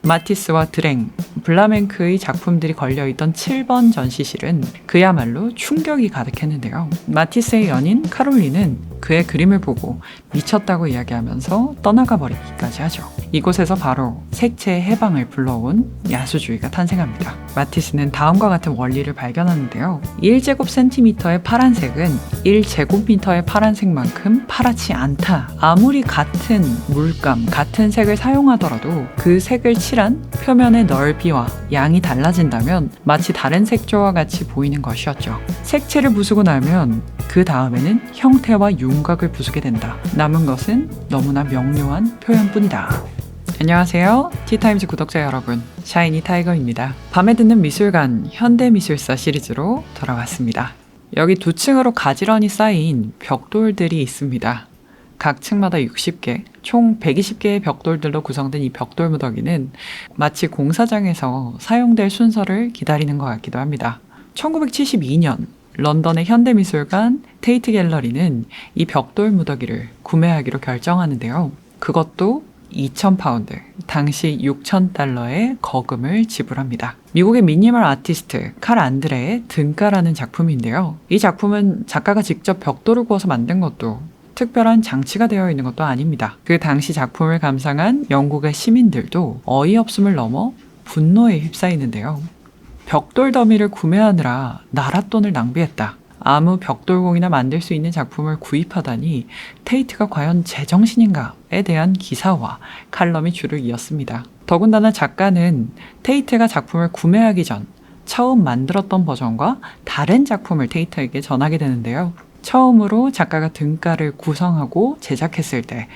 마티스와 드랭, 블라멩크의 작품들이 걸려있던 7번 전시실은 그야말로 충격이 가득했는데요. 마티스의 연인 카롤린은 그의 그림을 보고 미쳤다고 이야기하면서 떠나가 버리기까지 하죠. 이곳에서 바로 색채의 해방을 불러온 야수주의가 탄생합니다. 마티스는 다음과 같은 원리를 발견하는데요. 1제곱센티미터의 파란색은 1제곱미터의 파란색만큼 파랗지 않다. 아무리 같은 물감, 같은 색을 사용하더라도 그 색을 칠한 표면의 넓이와 양이 달라진다면 마치 다른 색조와 같이 보이는 것이었죠. 색채를 부수고 나면 그 다음에는 형태와 윤곽을 부수게 된다. 남은 것은 너무나 명료한 표현뿐이다. 안녕하세요. 티타임즈 구독자 여러분, 샤이니 타이거입니다. 밤에 듣는 미술관 현대미술사 시리즈로 돌아왔습니다. 여기 두 층으로 가지런히 쌓인 벽돌들이 있습니다. 각 층마다 60개, 총 120개의 벽돌들로 구성된 이 벽돌 무더기는 마치 공사장에서 사용될 순서를 기다리는 것 같기도 합니다. 1972년 런던의 현대미술관 테이트 갤러리는 이 벽돌 무더기를 구매하기로 결정하는데요. 그것도 2,000파운드, 당시 6,000달러의 거금을 지불합니다. 미국의 미니멀 아티스트 칼 안드레의 등가라는 작품인데요. 이 작품은 작가가 직접 벽돌을 구워서 만든 것도 특별한 장치가 되어 있는 것도 아닙니다. 그 당시 작품을 감상한 영국의 시민들도 어이없음을 넘어 분노에 휩싸이는데요. 벽돌 더미를 구매하느라 나랏돈을 낭비했다. 아무 벽돌공이나 만들 수 있는 작품을 구입하다니 테이트가 과연 제정신인가에 대한 기사와 칼럼이 줄을 이었습니다. 더군다나 작가는 테이트가 작품을 구매하기 전 처음 만들었던 버전과 다른 작품을 테이트에게 전하게 되는데요. 처음으로 작가가 등가를 구성하고 제작했을 때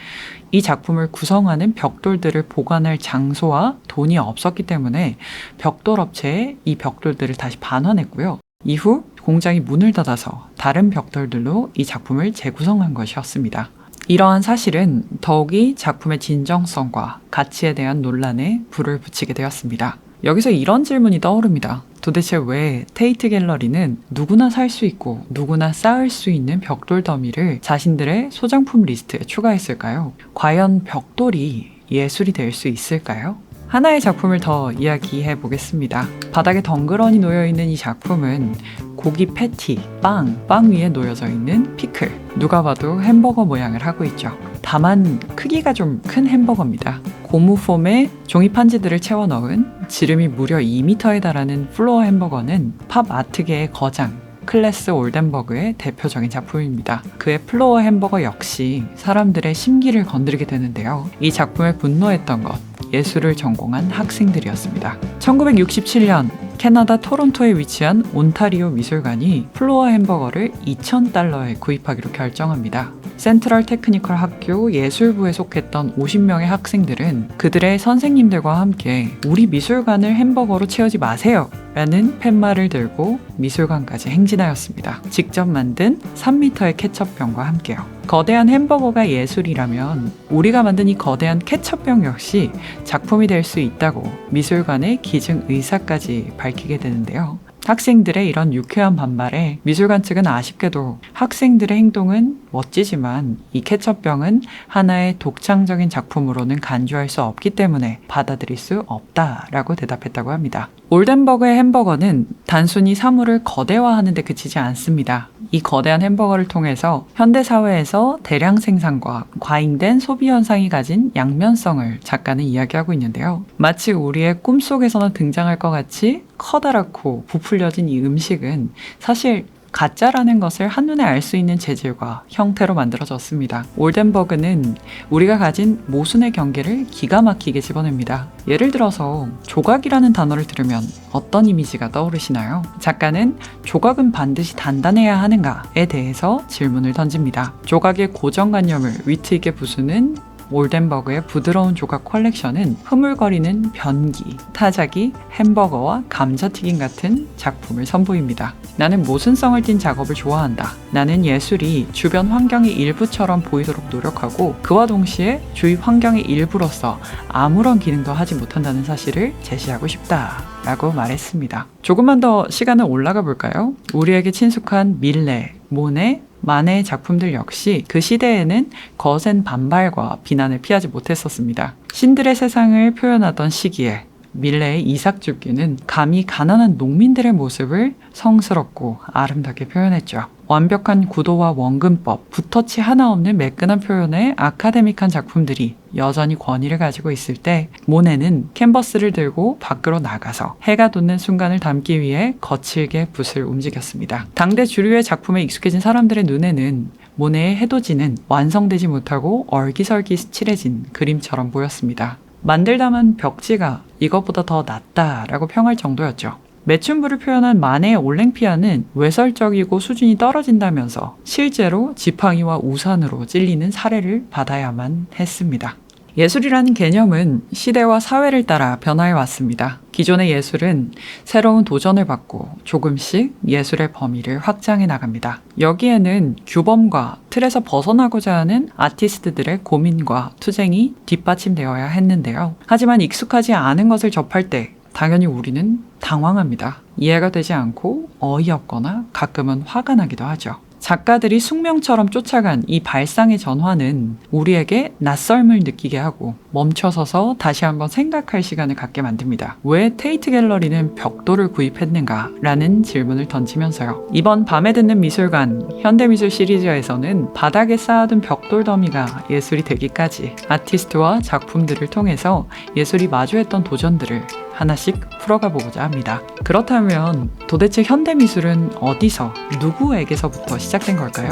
이 작품을 구성하는 벽돌들을 보관할 장소와 돈이 없었기 때문에 벽돌 업체에 이 벽돌들을 다시 반환했고요. 이후 공장이 문을 닫아서 다른 벽돌들로 이 작품을 재구성한 것이었습니다. 이러한 사실은 더욱이 작품의 진정성과 가치에 대한 논란에 불을 붙이게 되었습니다. 여기서 이런 질문이 떠오릅니다. 도대체 왜 테이트 갤러리는 누구나 살 수 있고 누구나 쌓을 수 있는 벽돌 더미를 자신들의 소장품 리스트에 추가했을까요? 과연 벽돌이 예술이 될 수 있을까요? 하나의 작품을 더 이야기해 보겠습니다. 바닥에 덩그러니 놓여있는 이 작품은 고기 패티, 빵 위에 놓여져 있는 피클. 누가 봐도 햄버거 모양을 하고 있죠. 다만 크기가 좀 큰 햄버거입니다. 고무 폼에 종이 판지들을 채워 넣은 지름이 무려 2m에 달하는 플로어 햄버거는 팝 아트계의 거장 클래스 올덴버그의 대표적인 작품입니다. 그의 플로어 햄버거 역시 사람들의 심기를 건드리게 되는데요. 이 작품에 분노했던 것, 예술을 전공한 학생들이었습니다. 1967년 캐나다 토론토에 위치한 온타리오 미술관이 플로어 햄버거를 2,000달러에 구입하기로 결정합니다. 센트럴 테크니컬 학교 예술부에 속했던 50명의 학생들은 그들의 선생님들과 함께 우리 미술관을 햄버거로 채우지 마세요! 라는 팻말을 들고 미술관까지 행진하였습니다. 직접 만든 3m의 케첩병과 함께요. 거대한 햄버거가 예술이라면 우리가 만든 이 거대한 케첩병 역시 작품이 될 수 있다고 미술관의 기증 의사까지 밝히게 되는데요. 학생들의 이런 유쾌한 반발에 미술관 측은 아쉽게도 학생들의 행동은 멋지지만 이 케첩병은 하나의 독창적인 작품으로는 간주할 수 없기 때문에 받아들일 수 없다라고 대답했다고 합니다. 올덴버그의 햄버거는 단순히 사물을 거대화하는 데 그치지 않습니다. 이 거대한 햄버거를 통해서 현대사회에서 대량 생산과 과잉된 소비 현상이 가진 양면성을 작가는 이야기하고 있는데요. 마치 우리의 꿈속에서나 등장할 것 같이 커다랗고 부풀려진 이 음식은 사실 가짜라는 것을 한눈에 알 수 있는 재질과 형태로 만들어졌습니다. 올덴버그는 우리가 가진 모순의 경계를 기가 막히게 집어냅니다. 예를 들어서 조각이라는 단어를 들으면 어떤 이미지가 떠오르시나요? 작가는 조각은 반드시 단단해야 하는가에 대해서 질문을 던집니다. 조각의 고정관념을 위트 있게 부수는 올덴버그의 부드러운 조각 컬렉션은 흐물거리는 변기, 타자기, 햄버거와 감자튀김 같은 작품을 선보입니다. 나는 모순성을 띤 작업을 좋아한다. 나는 예술이 주변 환경의 일부처럼 보이도록 노력하고 그와 동시에 주위 환경의 일부로서 아무런 기능도 하지 못한다는 사실을 제시하고 싶다. 라고 말했습니다. 조금만 더 시간을 올라가 볼까요? 우리에게 친숙한 밀레, 모네, 마네의 작품들 역시 그 시대에는 거센 반발과 비난을 피하지 못했었습니다. 신들의 세상을 표현하던 시기에 밀레의 이삭줍기는 감히 가난한 농민들의 모습을 성스럽고 아름답게 표현했죠. 완벽한 구도와 원근법, 붓터치 하나 없는 매끈한 표현의 아카데믹한 작품들이 여전히 권위를 가지고 있을 때 모네는 캔버스를 들고 밖으로 나가서 해가 돋는 순간을 담기 위해 거칠게 붓을 움직였습니다. 당대 주류의 작품에 익숙해진 사람들의 눈에는 모네의 해돋이는 완성되지 못하고 얼기설기 칠해진 그림처럼 보였습니다. 만들다만 벽지가 이것보다 더 낫다라고 평할 정도였죠. 매춘부를 표현한 마네의 올랭피아는 외설적이고 수준이 떨어진다면서 실제로 지팡이와 우산으로 찔리는 사례를 받아야만 했습니다. 예술이라는 개념은 시대와 사회를 따라 변화해 왔습니다. 기존의 예술은 새로운 도전을 받고 조금씩 예술의 범위를 확장해 나갑니다. 여기에는 규범과 틀에서 벗어나고자 하는 아티스트들의 고민과 투쟁이 뒷받침되어야 했는데요. 하지만 익숙하지 않은 것을 접할 때 당연히 우리는 당황합니다. 이해가 되지 않고 어이없거나 가끔은 화가 나기도 하죠. 작가들이 숙명처럼 쫓아간 이 발상의 전환은 우리에게 낯설음을 느끼게 하고 멈춰서서 다시 한번 생각할 시간을 갖게 만듭니다. 왜 테이트 갤러리는 벽돌을 구입했는가? 라는 질문을 던지면서요. 이번 밤에 듣는 미술관 현대미술 시리즈에서는 바닥에 쌓아둔 벽돌 더미가 예술이 되기까지 아티스트와 작품들을 통해서 예술이 마주했던 도전들을 하나씩 풀어가 보고자 합니다. 그렇다면 도대체 현대미술은 어디서, 누구에게서부터 시작된 걸까요?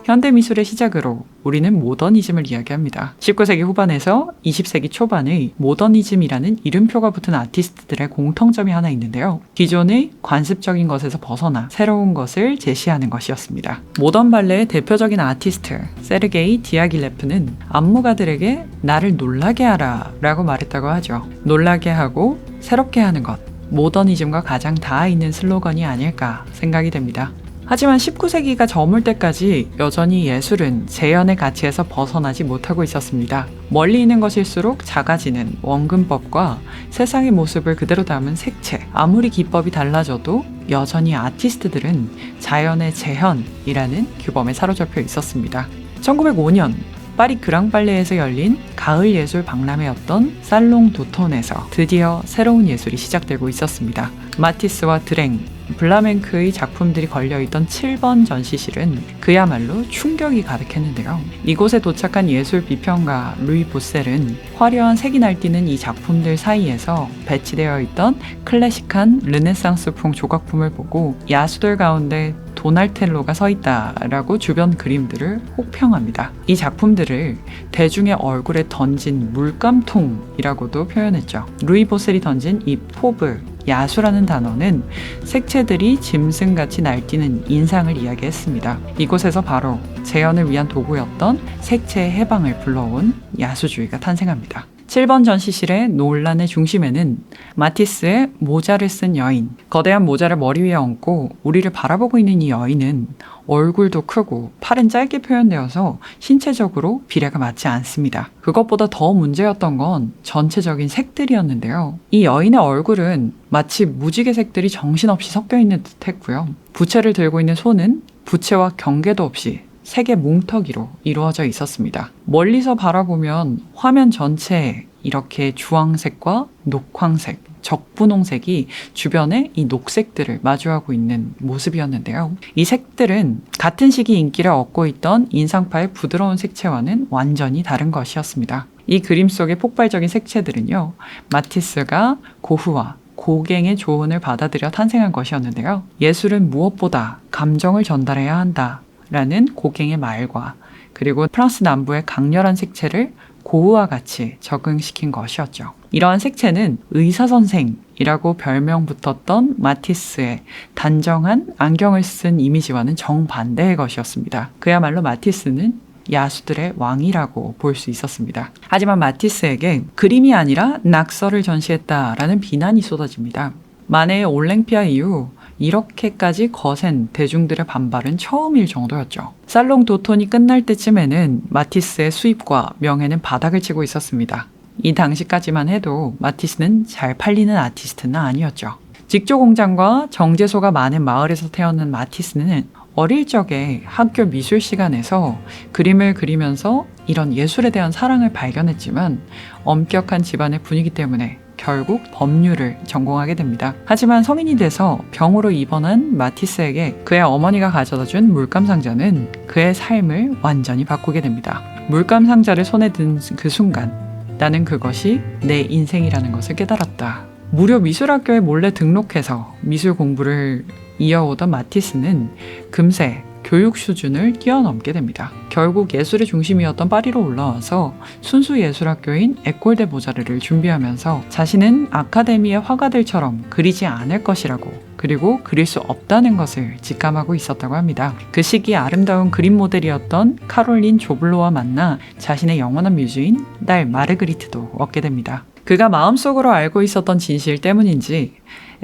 현대미술의 시작으로 우리는 모더니즘을 이야기합니다. 19세기 후반에서 20세기 초반의 모더니즘이라는 이름표가 붙은 아티스트들의 공통점이 하나 있는데요. 기존의 관습적인 것에서 벗어나 새로운 것을 제시하는 것이었습니다. 모던 발레의 대표적인 아티스트 세르게이 디아길레프는 안무가들에게 나를 놀라게 하라 라고 말했다고 하죠. 놀라게 하고 새롭게 하는 것, 모더니즘과 가장 닿아있는 슬로건이 아닐까 생각이 됩니다. 하지만 19세기가 저물 때까지 여전히 예술은 재현의 가치에서 벗어나지 못하고 있었습니다. 멀리 있는 것일수록 작아지는 원근법과 세상의 모습을 그대로 담은 색채, 아무리 기법이 달라져도 여전히 아티스트들은 자연의 재현이라는 규범에 사로잡혀 있었습니다. 1905년 파리 그랑팔레에서 열린 가을 예술 박람회였던 살롱 도톤에서 드디어 새로운 예술이 시작되고 있었습니다. 마티스와 드랭, 블라멩크의 작품들이 걸려있던 7번 전시실은 그야말로 충격이 가득했는데요. 이곳에 도착한 예술 비평가 루이 보셀은 화려한 색이 날뛰는 이 작품들 사이에서 배치되어 있던 클래식한 르네상스풍 조각품을 보고 야수들 가운데 도날텔로가 서 있다라고 주변 그림들을 혹평합니다. 이 작품들을 대중의 얼굴에 던진 물감통이라고도 표현했죠. 루이 보셀이 던진 이 포브, 야수라는 단어는 색채들이 짐승같이 날뛰는 인상을 이야기했습니다. 이곳에서 바로 재현을 위한 도구였던 색채의 해방을 불러온 야수주의가 탄생합니다. 7번 전시실의 논란의 중심에는 마티스의 모자를 쓴 여인, 거대한 모자를 머리 위에 얹고 우리를 바라보고 있는 이 여인은 얼굴도 크고 팔은 짧게 표현되어서 신체적으로 비례가 맞지 않습니다. 그것보다 더 문제였던 건 전체적인 색들이었는데요. 이 여인의 얼굴은 마치 무지개 색들이 정신없이 섞여 있는 듯 했고요. 부채를 들고 있는 손은 부채와 경계도 없이 색의 뭉터기로 이루어져 있었습니다. 멀리서 바라보면 화면 전체에 이렇게 주황색과 녹황색, 적분홍색이 주변에 이 녹색들을 마주하고 있는 모습이었는데요. 이 색들은 같은 시기 인기를 얻고 있던 인상파의 부드러운 색채와는 완전히 다른 것이었습니다. 이 그림 속의 폭발적인 색채들은요, 마티스가 고흐와 고갱의 조언을 받아들여 탄생한 것이었는데요. 예술은 무엇보다 감정을 전달해야 한다 라는 고갱의 말과 그리고 프랑스 남부의 강렬한 색채를 고흐와 같이 적응시킨 것이었죠. 이러한 색채는 의사선생이라고 별명 붙었던 마티스의 단정한 안경을 쓴 이미지와는 정반대의 것이었습니다. 그야말로 마티스는 야수들의 왕이라고 볼 수 있었습니다. 하지만 마티스에게 그림이 아니라 낙서를 전시했다라는 비난이 쏟아집니다. 마네의 올랭피아 이후 이렇게까지 거센 대중들의 반발은 처음일 정도였죠. 살롱 도톤이 끝날 때쯤에는 마티스의 수입과 명예는 바닥을 치고 있었습니다. 이 당시까지만 해도 마티스는 잘 팔리는 아티스트는 아니었죠. 직조 공장과 정제소가 많은 마을에서 태어난 마티스는 어릴 적에 학교 미술 시간에서 그림을 그리면서 이런 예술에 대한 사랑을 발견했지만 엄격한 집안의 분위기 때문에 결국 법률을 전공하게 됩니다. 하지만 성인이 돼서 병으로 입원한 마티스에게 그의 어머니가 가져다준 물감 상자는 그의 삶을 완전히 바꾸게 됩니다. 물감 상자를 손에 든 그 순간 나는 그것이 내 인생이라는 것을 깨달았다. 무료 미술학교에 몰래 등록해서 미술 공부를 이어오던 마티스는 금세 교육 수준을 뛰어넘게 됩니다. 결국 예술의 중심이었던 파리로 올라와서 순수 예술학교인 에콜 데 보자르를 준비하면서 자신은 아카데미의 화가들처럼 그리지 않을 것이라고, 그리고 그릴 수 없다는 것을 직감하고 있었다고 합니다. 그 시기 아름다운 그림 모델이었던 카롤린 조블로와 만나 자신의 영원한 뮤즈인 딸 마르그리트도 얻게 됩니다. 그가 마음속으로 알고 있었던 진실 때문인지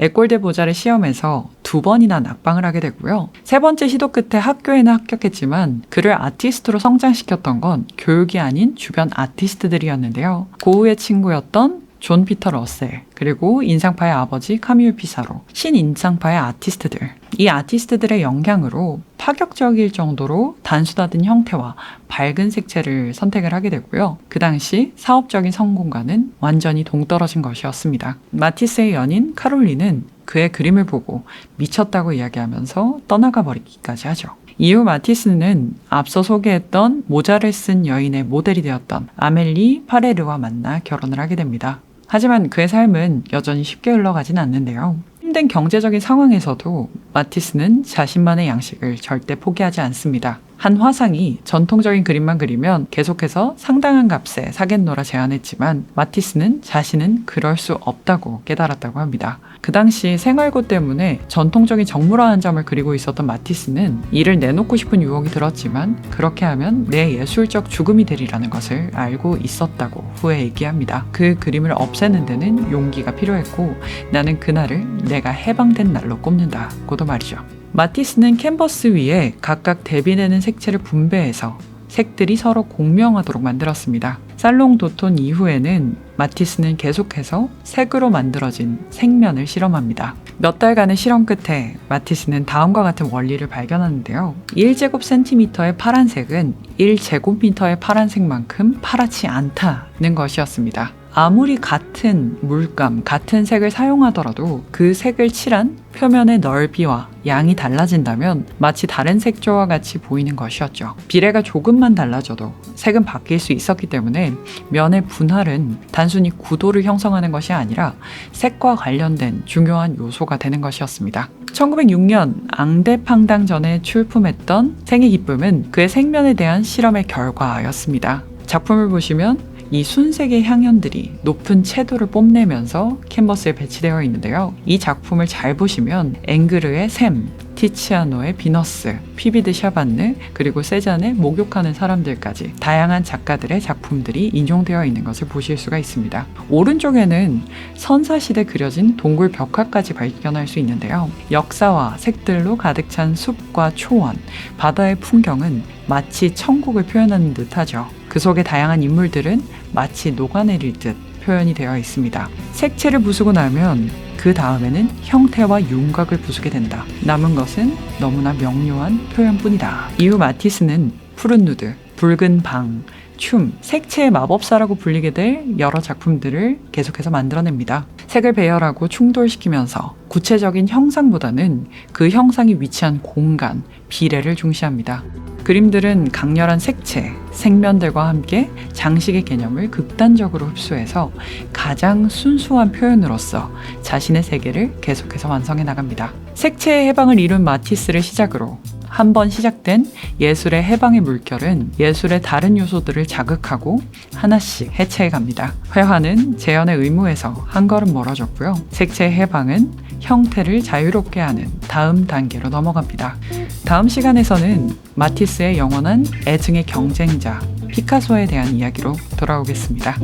에콜 데 보자르 시험에서 2번이나 낙방을 하게 되고요. 3번째 시도 끝에 학교에는 합격했지만 그를 아티스트로 성장시켰던 건 교육이 아닌 주변 아티스트들이었는데요. 고우의 친구였던 존 피터 러셀, 그리고 인상파의 아버지 카뮈 피사로, 신인상파의 아티스트들. 이 아티스트들의 영향으로 파격적일 정도로 단순화된 형태와 밝은 색채를 선택을 하게 되고요. 그 당시 사업적인 성공과는 완전히 동떨어진 것이었습니다. 마티스의 연인 카롤린은 그의 그림을 보고 미쳤다고 이야기하면서 떠나가 버리기까지 하죠. 이후 마티스는 앞서 소개했던 모자를 쓴 여인의 모델이 되었던 아멜리 파레르와 만나 결혼을 하게 됩니다. 하지만 그의 삶은 여전히 쉽게 흘러가진 않는데요. 힘든 경제적인 상황에서도 마티스는 자신만의 양식을 절대 포기하지 않습니다. 한 화상이 전통적인 그림만 그리면 계속해서 상당한 값에 사겠노라 제안했지만 마티스는 자신은 그럴 수 없다고 깨달았다고 합니다. 그 당시 생활고 때문에 전통적인 정물화 한 점을 그리고 있었던 마티스는 이를 내놓고 싶은 유혹이 들었지만 그렇게 하면 내 예술적 죽음이 되리라는 것을 알고 있었다고 후에 얘기합니다. 그 그림을 없애는 데는 용기가 필요했고 나는 그날을 내가 해방된 날로 꼽는다고도 말이죠. 마티스는 캔버스 위에 각각 대비되는 색채를 분배해서 색들이 서로 공명하도록 만들었습니다. 살롱 도톤 이후에는 마티스는 계속해서 색으로 만들어진 색면을 실험합니다. 몇 달간의 실험 끝에 마티스는 다음과 같은 원리를 발견하는데요. 1제곱센티미터의 파란색은 1제곱미터의 파란색만큼 파랗지 않다는 것이었습니다. 아무리 같은 물감, 같은 색을 사용하더라도 그 색을 칠한 표면의 넓이와 양이 달라진다면 마치 다른 색조와 같이 보이는 것이었죠. 비례가 조금만 달라져도 색은 바뀔 수 있었기 때문에 면의 분할은 단순히 구도를 형성하는 것이 아니라 색과 관련된 중요한 요소가 되는 것이었습니다. 1906년 앙대팡당전에 출품했던 생의 기쁨은 그의 색면에 대한 실험의 결과였습니다. 작품을 보시면 이 순색의 향연들이 높은 채도를 뽐내면서 캔버스에 배치되어 있는데요. 이 작품을 잘 보시면 앵그르의 샘, 티치아노의 비너스, 피비드 샤반느, 그리고 세잔의 목욕하는 사람들까지 다양한 작가들의 작품들이 인용되어 있는 것을 보실 수가 있습니다. 오른쪽에는 선사시대 그려진 동굴 벽화까지 발견할 수 있는데요. 역사와 색들로 가득 찬 숲과 초원, 바다의 풍경은 마치 천국을 표현하는 듯하죠. 그 속의 다양한 인물들은 마치 녹아내릴 듯 표현이 되어 있습니다. 색채를 부수고 나면 그 다음에는 형태와 윤곽을 부수게 된다. 남은 것은 너무나 명료한 표현뿐이다. 이후 마티스는 푸른 누드, 붉은 방, 춤, 색채의 마법사라고 불리게 될 여러 작품들을 계속해서 만들어냅니다. 색을 배열하고 충돌시키면서 구체적인 형상보다는 그 형상이 위치한 공간, 비례를 중시합니다. 그림들은 강렬한 색채, 색면들과 함께 장식의 개념을 극단적으로 흡수해서 가장 순수한 표현으로서 자신의 세계를 계속해서 완성해 나갑니다. 색채의 해방을 이룬 마티스를 시작으로 한 번 시작된 예술의 해방의 물결은 예술의 다른 요소들을 자극하고 하나씩 해체해 갑니다. 회화는 재현의 의무에서 한 걸음 멀어졌고요. 색채의 해방은 형태를 자유롭게 하는 다음 단계로 넘어갑니다. 다음 시간에서는 마티스의 영원한 애증의 경쟁자 피카소에 대한 이야기로 돌아오겠습니다.